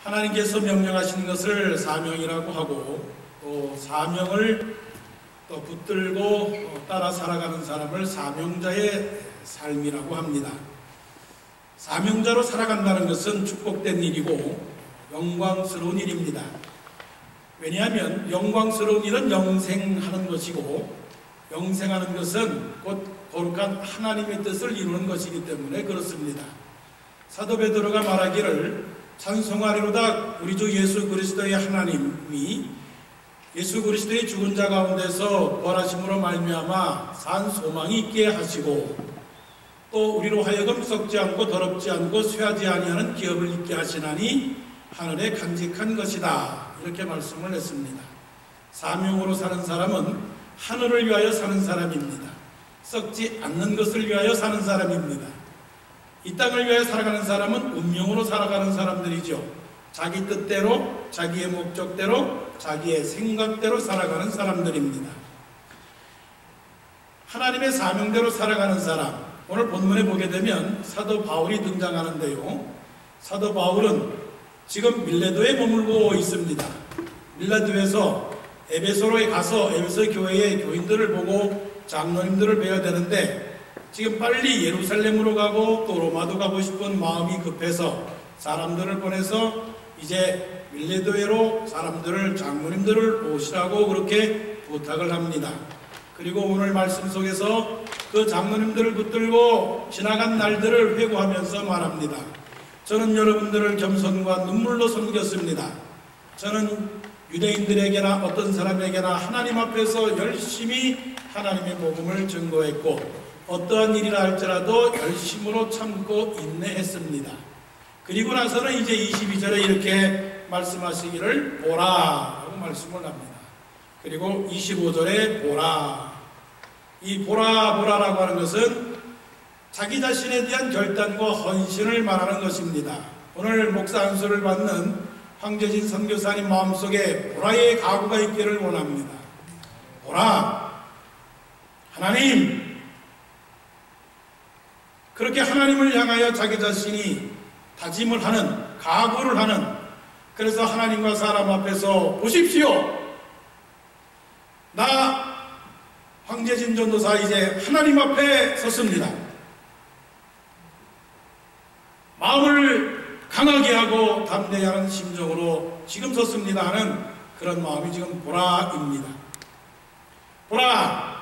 하나님께서 명령하신 것을 사명이라고 하고, 또 사명을 또 붙들고 따라 살아가는 사람을 사명자의 삶이라고 합니다. 사명자로 살아간다는 것은 축복된 일이고 영광스러운 일입니다. 왜냐하면 영광스러운 일은 영생하는 것이고, 영생하는 것은 곧 거룩한 하나님의 뜻을 이루는 것이기 때문에 그렇습니다. 사도 베드로가 말하기를 찬송하리로다 우리 주 예수 그리스도의 하나님이 예수 그리스도의 죽은 자 가운데서 부활하심으로 말미암아 산 소망이 있게 하시고, 또 우리로 하여금 썩지 않고 더럽지 않고 쇠하지 아니하는 기업을 있게 하시나니 하늘에 간직한 것이다, 이렇게 말씀을 했습니다. 사명으로 사는 사람은 하늘을 위하여 사는 사람입니다. 썩지 않는 것을 위하여 사는 사람입니다. 이 땅을 위하여 살아가는 사람은 운명으로 살아가는 사람들이죠. 자기 뜻대로, 자기의 목적대로, 자기의 생각대로 살아가는 사람들입니다. 하나님의 사명대로 살아가는 사람, 오늘 본문에 보게 되면 사도 바울이 등장하는데요. 사도 바울은 지금 밀레도에 머물고 있습니다. 밀레도에서 에베소로에 가서 에베소 교회의 교인들을 보고 장로님들을 뵈야 되는데, 지금 빨리 예루살렘으로 가고 또 로마도 가고 싶은 마음이 급해서 사람들을 보내서 이제 밀레도에로 사람들을, 장로님들을 오시라고 그렇게 부탁을 합니다. 그리고 오늘 말씀 속에서 그 장로님들을 붙들고 지나간 날들을 회고하면서 말합니다. 저는 여러분들을 겸손과 눈물로 섬겼습니다. 저는 유대인들에게나 어떤 사람에게나 하나님 앞에서 열심히 하나님의 복음을 증거했고, 어떠한 일이라 할지라도 열심으로 참고 인내했습니다. 그리고 나서는 이제 22절에 이렇게 말씀하시기를 보라 라고 말씀을 합니다. 그리고 25절에 보라. 이 보라라고 하는 것은 자기 자신에 대한 결단과 헌신을 말하는 것입니다. 오늘 목사 안수를 받는 황재진 선교사님 마음속에 보라의 각오가 있기를 원합니다. 보라, 하나님, 그렇게 하나님을 향하여 자기 자신이 다짐을 하는, 각오를 하는, 그래서 하나님과 사람 앞에서 보십시오, 나 황재진 전도사 이제 하나님 앞에 섰습니다. 마음을 강하게 하고 담대히 하는 심정으로 지금 섰습니다 하는 그런 마음이 지금 보라입니다. 보라,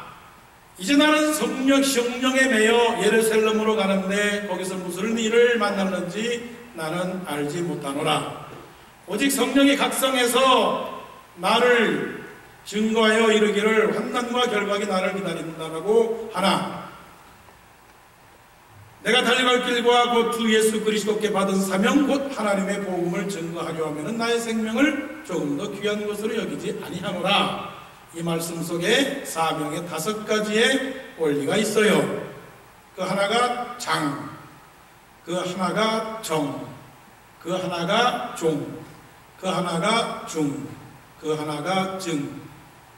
이제 나는 성령에 매여 예루살렘으로 가는데 거기서 무슨 일을 만났는지 나는 알지 못하노라. 오직 성령이 각성해서 나를 증거하여 이르기를 환난과 결박이 나를 기다린다라고 하나, 내가 달려갈 길과 곧 주 예수 그리스도께 받은 사명 곧 하나님의 복음을 증거하려 하면 나의 생명을 조금 더 귀한 것으로 여기지 아니하노라. 이 말씀 속에 사명의 5가지의 원리가 있어요. 그 하나가 장, 그 하나가 정, 그 하나가 종, 그 하나가 중, 그 하나가 증.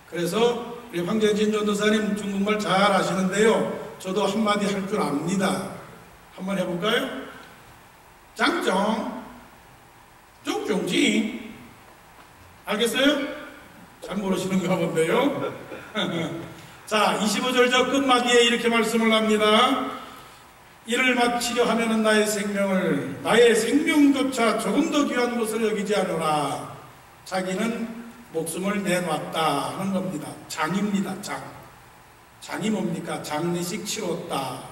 그래서 우리 황재진 전도사님 중국말 잘 아시는데요, 저도 한마디 할 줄 압니다. 한번 해볼까요? 장정, 쪽종지. 알겠어요? 잘 모르시는가 본데요. 자, 25절 저 끝마디에 이렇게 말씀을 합니다. 이를 마치려 하면은 나의 생명조차 조금 더 귀한 것을 여기지 않으라. 자기는 목숨을 내놨다 하는 겁니다. 장입니다. 장. 장이 뭡니까? 장례식 치렀다.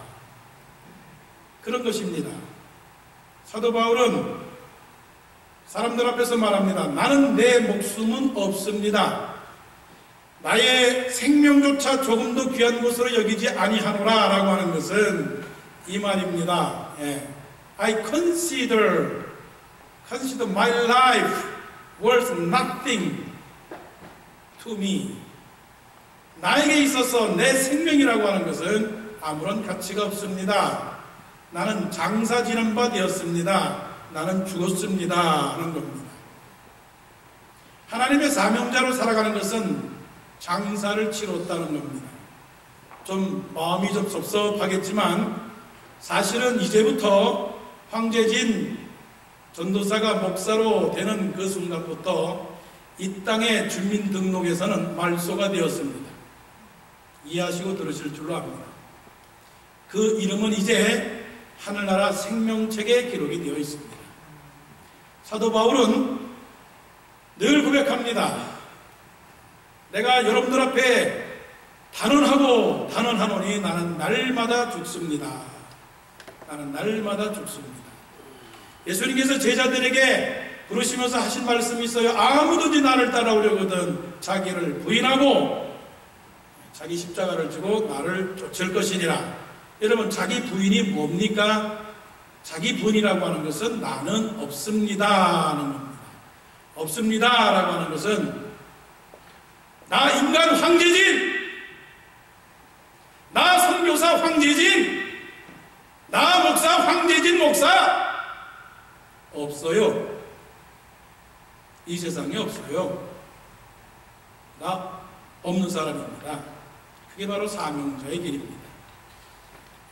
그런 것입니다. 사도 바울은 사람들 앞에서 말합니다. 나는 내 목숨은 없습니다. 나의 생명조차 조금 더 귀한 것으로 여기지 아니하노라 라고 하는 것은 이 말입니다. I consider my life worth nothing to me. 나에게 있어서 내 생명이라고 하는 것은 아무런 가치가 없습니다. 나는 장사 지는 바 되었습니다. 나는 죽었습니다 하는 겁니다. 하나님의 사명자로 살아가는 것은 장사를 치렀다는 겁니다. 좀 마음이 좀 섭섭하겠지만 사실은 이제부터 황재진 전도사가 목사로 되는 그 순간부터 이 땅의 주민등록에서는 말소가 되었습니다. 이해하시고 들으실 줄로 압니다. 그 이름은 이제 하늘나라 생명책에 기록이 되어 있습니다. 사도 바울은 늘 고백합니다. 내가 여러분들 앞에 단언하노니 나는 날마다 죽습니다. 나는 날마다 죽습니다. 예수님께서 제자들에게 부르시면서 하신 말씀이 있어요. 아무든지 나를 따라오려거든 자기를 부인하고 자기 십자가를 지고 나를 쫓을 것이니라. 여러분, 자기 부인이 뭡니까? 자기 부인이라고 하는 것은 나는 없습니다 하는 겁니다. 없습니다 라고 하는 것은 나 인간 황제진, 나 선교사 황제진, 나 목사 황제진 목사 없어요. 이 세상에 없어요. 나 없는 사람입니다. 그게 바로 사명자의 길입니다.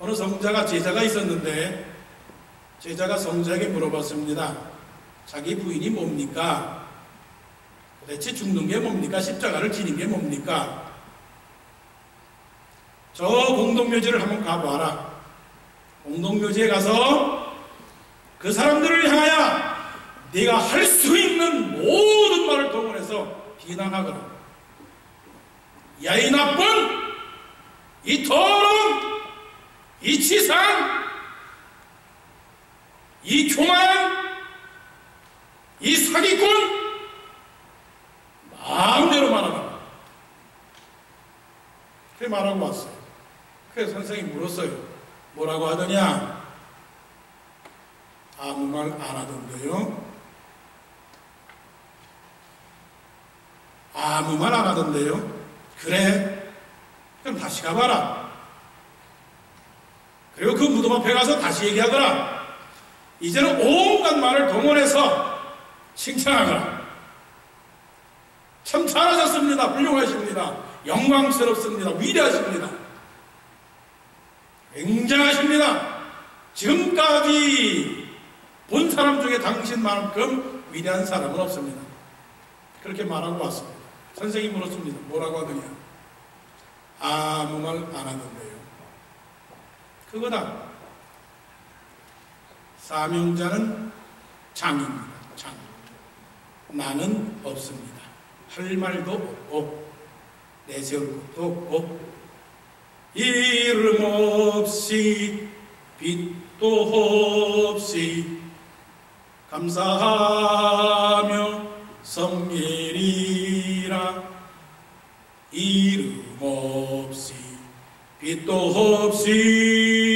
어느 성자가 제자가 있었는데 제자가 성자에게 물어봤습니다. 자기 부인이 뭡니까? 도대체 죽는 게 뭡니까? 십자가를 지는 게 뭡니까? 저 공동묘지를 한번 가봐라. 공동묘지에 가서 그 사람들을 향하여 네가 할 수 있는 모든 말을 동원해서 비난하거라. 야, 이 나쁜, 이 더러운, 이 치상, 이 교만, 이 사기꾼, 마음대로 말하라. 그렇게 말하고 왔어요. 그래서 선생님이 물었어요. 뭐라고 하더냐? 아무 말 안 하던데요? 아무 말 안 하던데요? 그래? 그럼 다시 가봐라. 그리고 그 무덤 앞에 가서 다시 얘기하거라. 이제는 온갖 말을 동원해서 칭찬하거라. 참 잘하셨습니다. 훌륭하십니다. 영광스럽습니다. 위대하십니다. 굉장하십니다. 지금까지 본 사람 중에 당신만큼 위대한 사람은 없습니다. 그렇게 말하고 왔습니다. 선생님이 물었습니다. 뭐라고 하더냐? 아무 말 안 하던데요. 그거다. 사명자는 장입니다. 장. 나는 없습니다. 할 말도 없고 내세울 것도 없고 이름 없이 빛도 없이 감사하며 섬기리라. 이름 없이 빛도 없이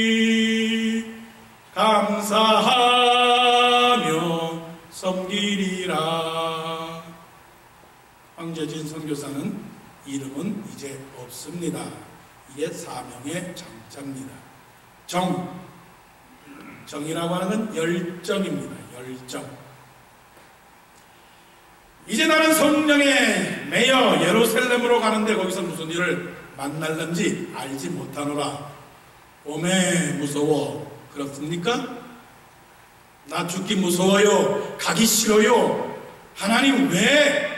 감사하며 섬기리라. 황재진 선교사는 이름은 이제 없습니다. 이게 사명의 장자입니다. 정이라고 하는 건 열정입니다. 열정. 이제 나는 성령에 매여 예루살렘으로 가는데 거기서 무슨 일을 만날는지 알지 못하노라. 오메 무서워. 그렇습니까? 나 죽기 무서워요. 가기 싫어요. 하나님 왜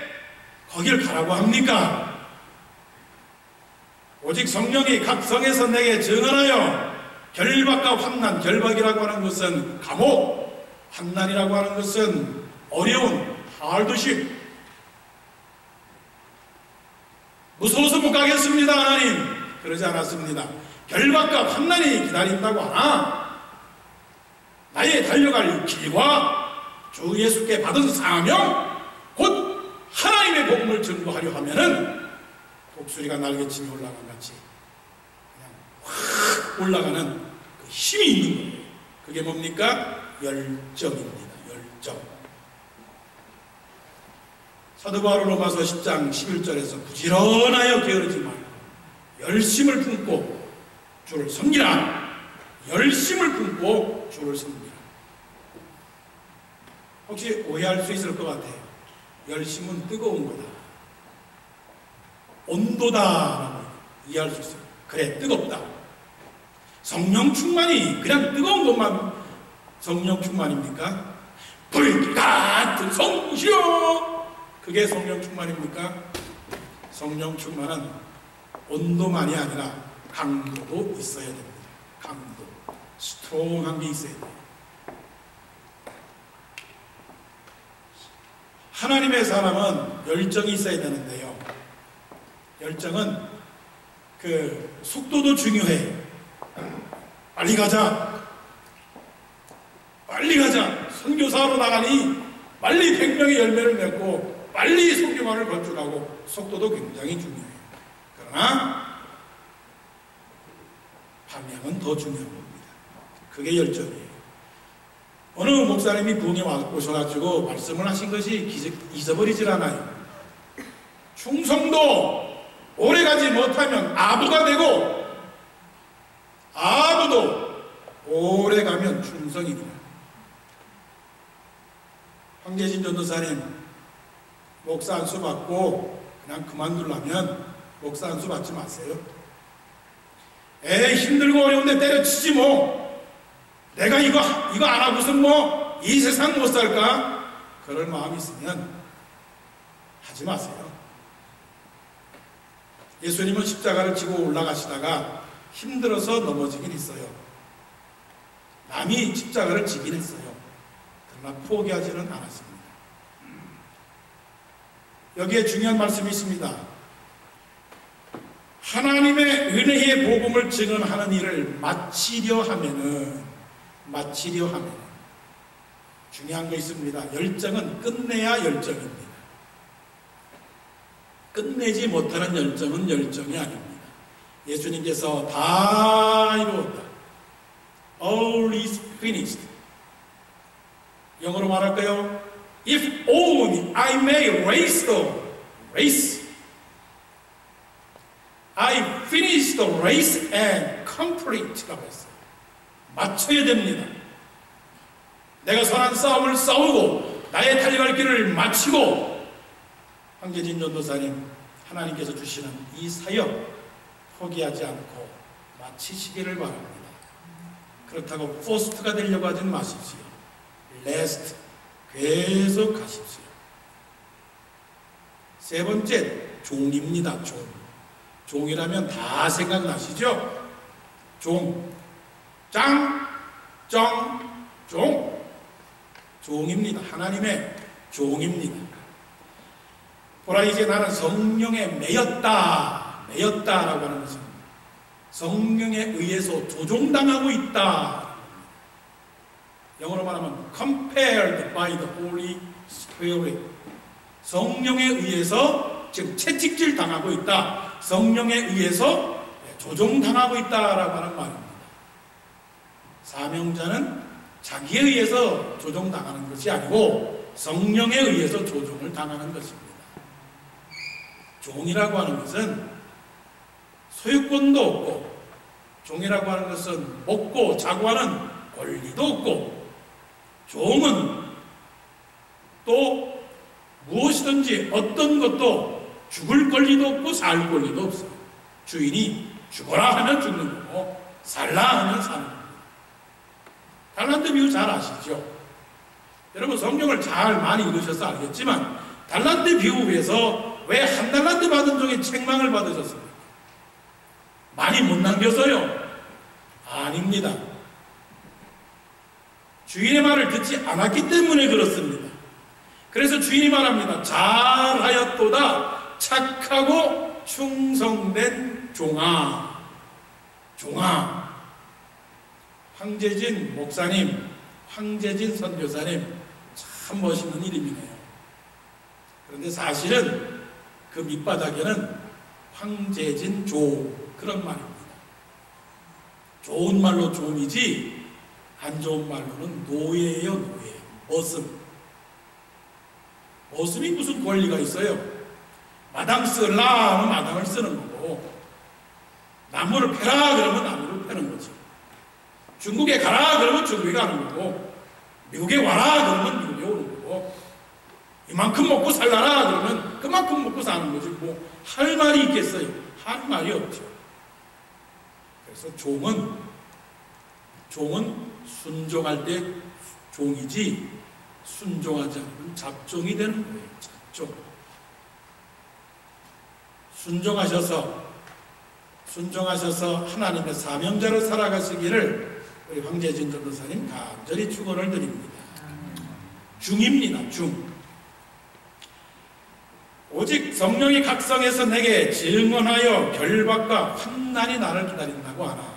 거길 가라고 합니까? 오직 성령이 각 성에서 내게 증언하여 결박과 환난, 결박이라고 하는 것은 감옥, 환난이라고 하는 것은 어려운 하얼드십. 무서워서 못 가겠습니다 하나님. 그러지 않았습니다. 결박과 환난이 기다린다고 하나 나의 달려갈 길과 주 예수께 받은 사명, 곧 하나님의 복음을 전도하려 하면은 독수리가 날개치며 올라간 같이 그냥 확 올라가는 그 힘이 있는 거예요. 그게 뭡니까? 열정입니다. 열정. 사도 바울 로마서 10장 11절에서 부지런하여 게으르지 말고 열심을 품고 주를 섬기라. 열심을 품고 주를 섬기라. 혹시 오해할 수 있을 것 같아요. 열심은 뜨거운 거다. 온도다라고 이해할 수 있어요. 그래, 뜨겁다. 성령 충만이 그냥 뜨거운 것만 성령 충만입니까? 불 같은 성시여. 그게 성령 충만입니까? 성령 충만은 온도만이 아니라 강도도 있어야 됩니다. 강도, 스트롱한 게 있어야 돼요. 하나님의 사람은 열정이 있어야 되는데요, 열정은 그 속도도 중요해. 빨리 가자, 빨리 가자. 선교사로 나가니 빨리 100명의 열매를 맺고 빨리 선교만을 건축하고, 속도도 굉장히 중요해요. 그러나 방향은 더 중요한 겁니다. 그게 열정이에요. 어느 목사님이 부흥에 오셔가지고 말씀을 하신 것이 잊어버리질 않아요. 충성도 오래가지 못하면 아부가 되고, 아부도 오래가면 충성이구나. 황재진 전도사님 목사 안수 받고 그냥 그만두려면 목사 안수 받지 마세요. 에이, 힘들고 어려운데 때려치지 뭐. 내가 이거 안 하고선 뭐 이 세상 못 살까? 그럴 마음이 있으면 하지 마세요. 예수님은 십자가를 지고 올라가시다가 힘들어서 넘어지긴 했어요. 남이 십자가를 지긴 했어요. 그러나 포기하지는 않았습니다. 여기에 중요한 말씀이 있습니다. 하나님의 은혜의 복음을 증언하는 일을 마치려 하면은 중요한 거 있습니다. 열정은 끝내야 열정입니다. 끝내지 못하는 열정은 열정이 아닙니다. 예수님께서 다 이루었다, all is finished. 영어로 말할까요? If only I may race the race, I finish the race and complete 라고 했어요. 맞춰야 됩니다. 내가 선한 싸움을 싸우고 나의 달려갈 길을 마치고, 황재진 전도사님 하나님께서 주시는 이 사역 포기하지 않고 마치시기를 바랍니다. 그렇다고 포스트가 되려고 하지 마십시오. 레스트, 계속 가십시오. 세 번째, 종입니다. 종이라면 다 생각나시죠? 짱, 정, 종입니다. 하나님의 종입니다. 보라, 이제 나는 성령에 매였다라고 하는 것은 성령에 의해서 조종당하고 있다. 영어로 말하면 compared by the Holy Spirit. 성령에 의해서 지금 채찍질 당하고 있다, 성령에 의해서 조종당하고 있다라고 하는 말입니다. 사명자는 자기에 의해서 조종당하는 것이 아니고 성령에 의해서 조종을 당하는 것입니다. 종이라고 하는 것은 소유권도 없고, 종이라고 하는 것은 먹고 자고 하는 권리도 없고, 종은 또 무엇이든지 어떤 것도 죽을 권리도 없고 살 권리도 없어요. 주인이 죽어라 하면 죽는 거고 살라 하면 사는 겁니다. 달란트 비유 잘 아시죠? 여러분 성경을 잘 많이 읽으셔서 알겠지만, 달란트 비유에서 왜 한 달란트 받은 종이 책망을 받으셨습니까? 많이 못 남겨서요? 아닙니다. 주인의 말을 듣지 않았기 때문에 그렇습니다. 그래서 주인이 말합니다. 잘하였도다 착하고 충성된 종아. 황재진 목사님, 황재진 선교사님, 참 멋있는 이름이네요. 그런데 사실은 그 밑바닥에는 황재진 그런 말입니다. 좋은 말로 종이지 안 좋은 말로는 노예예요. 노예. 머슴이 무슨 권리가 있어요? 마당 쓰라 하면 마당을 쓰는 거고, 나무를 패라 그러면 나무를 패는 거죠. 중국에 가라 그러면 중국에 가는 거고, 미국에 와라 그러면 미국에 오는 거고, 이만큼 먹고 살라라 그러면 그만큼 먹고 사는 거지 뭐 할 말이 있겠어요? 할 말이 없죠. 그래서 종은 순종할 때 종이지 순종하지 않으면 잡종이 되는 거예요. 잡종. 순종하셔서 하나님의 사명자로 살아가시기를 우리 황재진 전도사님 간절히 축원을 드립니다. 중입니다. 중. 오직 성령이 각성해서 내게 증언하여 결박과 환난이 나를 기다린다고 하나.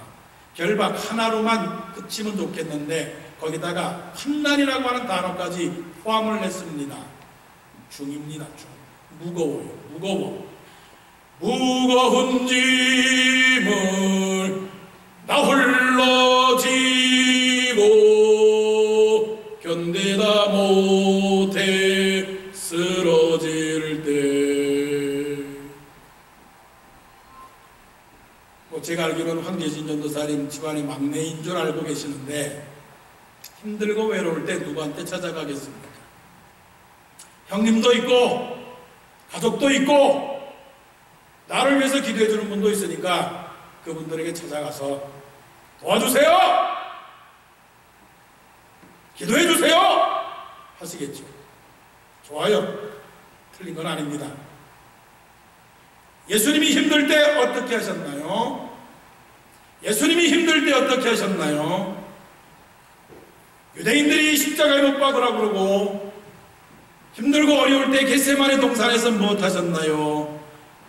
결박 하나로만 그치면 좋겠는데 거기다가 환난이라고 하는 단어까지 포함을 했습니다. 중입니다. 중. 무거워요. 무거운 짐을 나 홀로 지고 견디다 못해 쓰러질 때. 제가 알기로는 황재진 전도사님 집안의 막내인 줄 알고 계시는데 힘들고 외로울 때 누구한테 찾아가겠습니까? 형님도 있고 가족도 있고 나를 위해서 기도해 주는 분도 있으니까 그분들에게 찾아가서 도와주세요! 기도해 주세요! 하시겠죠. 좋아요. 틀린 건 아닙니다. 예수님이 힘들 때 어떻게 하셨나요? 예수님이 힘들 때 어떻게 하셨나요? 유대인들이 십자가에 못 박으라고 그러고 힘들고 어려울 때 겟세마네 동산에서 무엇 하셨나요?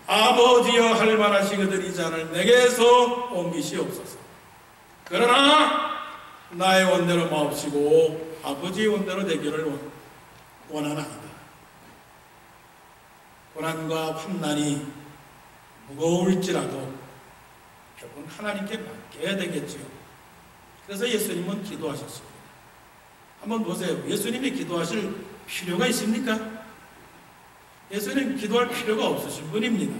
아버지여 할 만하시거든 이 잔을 내게서 옮기시옵소서. 그러나 나의 원대로 마옵시고 아버지의 원대로 되기를 원하나이다. 고난과 환난이 무거울지라도 결국은 하나님께 맡겨야 되겠지요. 그래서 예수님은 기도하셨습니다. 한번 보세요. 예수님이 기도하실 필요가 있습니까? 예수님 기도할 필요가 없으신 분입니다.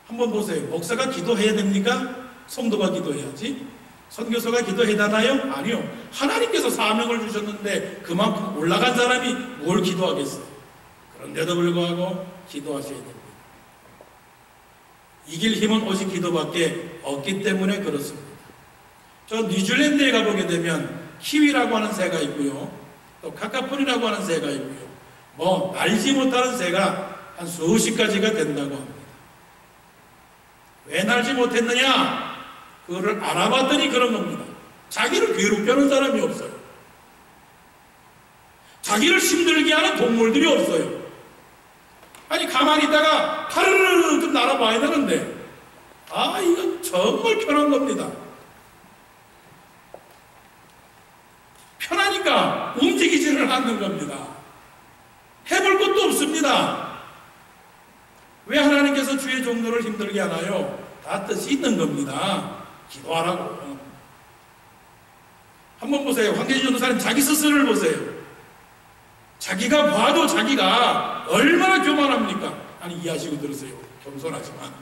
한번 보세요. 목사가 기도해야 됩니까? 성도가 기도해야지. 선교사가 기도해야 되나요? 아니요. 하나님께서 사명을 주셨는데 그만큼 올라간 사람이 뭘 기도하겠어요? 그런데도 불구하고 기도하셔야 됩니다. 이길 힘은 오직 기도밖에 없기 때문에 그렇습니다. 저 뉴질랜드에 가보게 되면 키위라고 하는 새가 있고요. 또 카카풀이라고 하는 새가 있고요. 날지 못하는 새가 한 수십 가지가 된다고 합니다. 왜 날지 못했느냐? 그거를 알아봤더니 그런 겁니다. 자기를 괴롭게 하는 사람이 없어요. 자기를 힘들게 하는 동물들이 없어요. 아니 가만히 있다가 하르르 좀 날아봐야 되는데 이건 정말 편한 겁니다. 편하니까 움직이지를 않는 겁니다. 해볼 것도 없습니다. 왜 하나님께서 주의 종들을 힘들게 하나요? 다 뜻이 있는 겁니다. 기도하라고. 한번 보세요. 황재진 전도사님 자기 스스로를 보세요. 자기가 봐도 자기가 얼마나 교만합니까? 아니 이해하시고 들으세요. 겸손하지만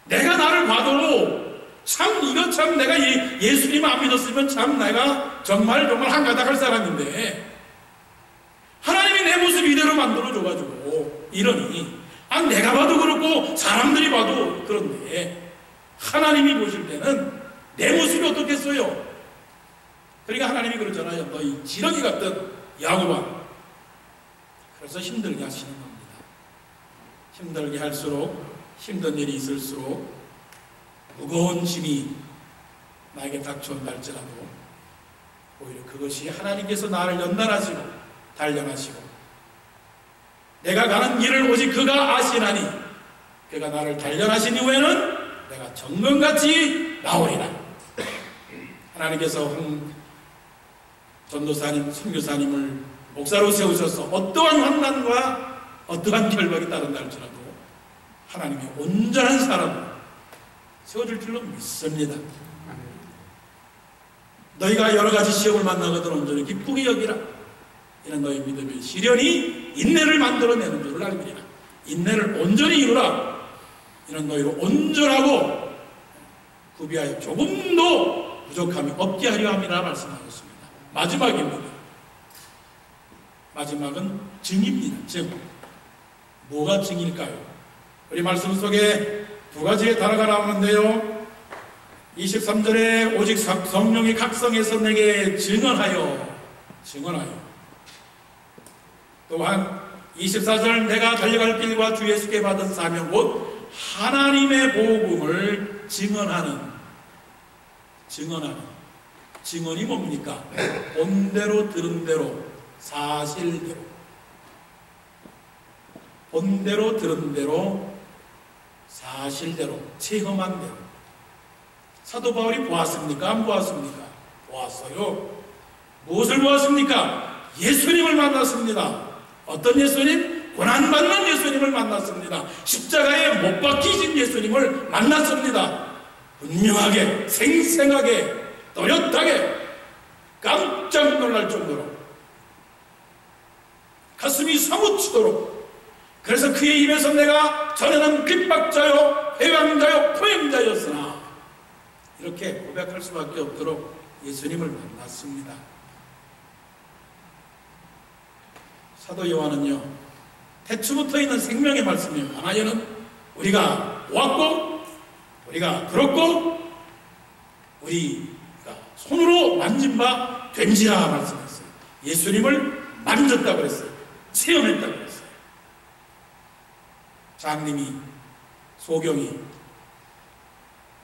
내가 나를 봐도 참 이거 참 내가 예수님 안 믿었으면 참 내가 정말 한가닥 할 사람인데 하나님이 내 모습 이대로 만들어줘가지고 이러니 내가 봐도 그렇고 사람들이 봐도 그런데 하나님이 보실 때는 내 모습이 어떻겠어요? 그러니까 하나님이 그러잖아요. 너희 지렁이 같은 야곱아. 그래서 힘들게 하시는 겁니다. 힘들게 할수록 힘든 일이 있을수록 무거운 짐이 나에게 닥쳐온다 할지라도 오히려 그것이 하나님께서 나를 연단하시고 단련하시고 내가 가는 길을 오직 그가 아시나니 그가 나를 단련하신 이후에는 내가 정금같이 나오리라. 하나님께서 전도사님, 선교사님을 목사로 세우셔서 어떠한 환난과 어떠한 결박이 따른다 할지라도 하나님의 온전한 사람을 세워줄 줄로 믿습니다. 너희가 여러 가지 시험을 만나거든 온전히 기쁘게 여기라. 이는 너희 믿음의 시련이 인내를 만들어내는 줄을 알미리라. 인내를 온전히 이루라. 이는 너희로 온전하고 구비하여 조금도 부족함이 없게 하려 함이라 말씀하셨습니다. 마지막입니다. 마지막은 증입니다. 증. 뭐가 증일까요? 우리 말씀 속에 두 가지의 단어가 나오는데요. 23절에 오직 성령이 각성해서 내게 증언하여 증언하여. 또한 24절 내가 달려갈 길과 주 예수께 받은 사명 곧 하나님의 복음을 증언하는. 증언이 뭡니까? 본대로 들은 대로 사실대로. 본대로 들은 대로 사실대로 체험한 대로. 사도 바울이 보았습니까? 안 보았습니까? 보았어요. 무엇을 보았습니까? 예수님을 만났습니다. 어떤 예수님? 고난받는 예수님을 만났습니다. 십자가에 못 박히신 예수님을 만났습니다. 분명하게, 생생하게, 또렷하게, 깜짝 놀랄 정도로 가슴이 사무치도록. 그래서 그의 입에서 내가 전에는 핍박자요 회방자요 포행자였으나 이렇게 고백할 수밖에 없도록 예수님을 만났습니다. 사도 요한은요, 태초부터 있는 생명의 말씀이요 하나여는 우리가 보았고 우리가 들었고 우리가 손으로 만진 바 된지라 말씀했어요. 예수님을 만졌다고 그랬어요. 체험했다고 그랬어요. 장님이, 소경이,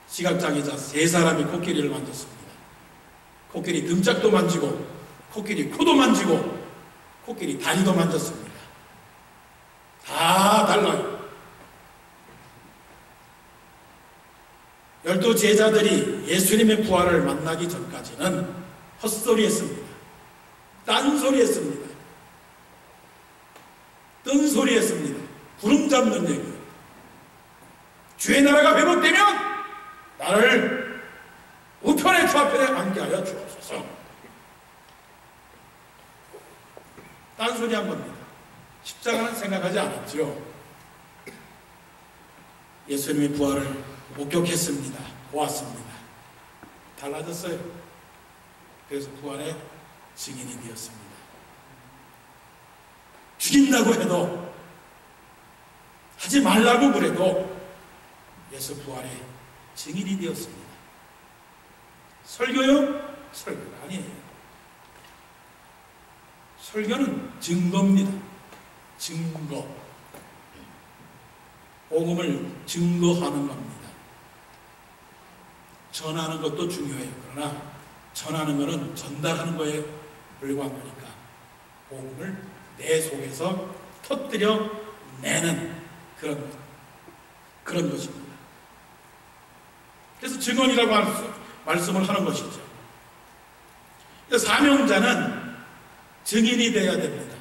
시각장애자 세 사람이 코끼리를 만졌습니다. 코끼리 등짝도 만지고 코끼리 코도 만지고 코끼리 다리도 만졌습니다. 다 달라요. 12 제자들이 예수님의 부활을 만나기 전까지는 헛소리했습니다. 딴소리했습니다. 뜬소리했습니다. 구름 잡는 얘기. 주의 나라가 회복되면 나를 우편에 좌편에 앉게 하여 주옵소서. 딴소리 한 겁니다. 십자가는 생각하지 않았죠. 예수님의 부활을 목격했습니다. 보았습니다. 달라졌어요. 그래서 부활의 증인이 되었습니다. 죽인다고 해도 하지 말라고 그래도 예수 부활의 증인이 되었습니다. 설교요? 설교가 아니에요. 설교는 증거입니다. 증거. 복음을 증거하는 겁니다. 전하는 것도 중요해요. 그러나 전하는 것은 전달하는 거에 불과한 거니까 복음을 내 속에서 터뜨려 내는 그런 것입니다. 그래서 증언이라고 말씀을 하는 것이죠. 사명자는 증인이 되어야 됩니다.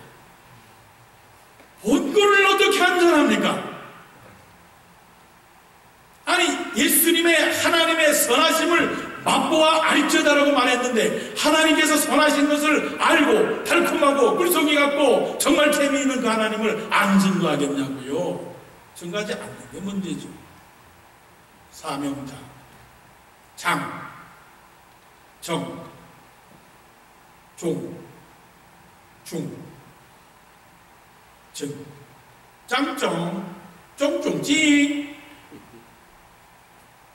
본거를 어떻게 한전합니까? 아니, 예수님의 하나님의 선하심을 맛보아 알지어다라고 말했는데 하나님께서 선하신 것을 알고 달콤하고 꿀송이 같고 정말 재미있는 그 하나님을 안 증거하겠냐고요. 증거하지 않는 게 문제죠. 사명자, 장, 정, 종, 중, 정, 짱정, 쫑쫑지.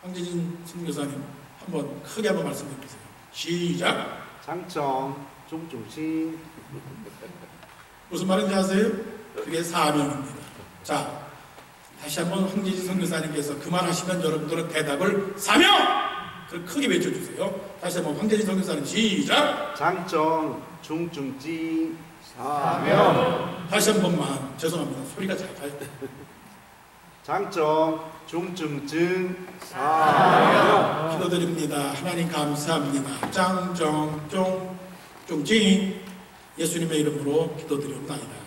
황재진 선교사님 한번 크게 한번 말씀해 보세요. 시작. 장정, 쫑쫑지. 무슨 말인지 아세요? 그게 사명입니다. 자, 다시 한번 황재진 선교사님께서 그 말 하시면 여러분들은 대답을 사명! 그걸 크게 외쳐주세요. 다시 한번 황재진 선교사님 시작. 장정, 쫑쫑지. 사명. 다시 한 번만. 죄송합니다. 소리가 작아요. 장정, 쫑쫑증. 사명. 기도드립니다. 하나님 감사합니다. 짱정쫑쫑지 예수님의 이름으로 기도드리옵나이다.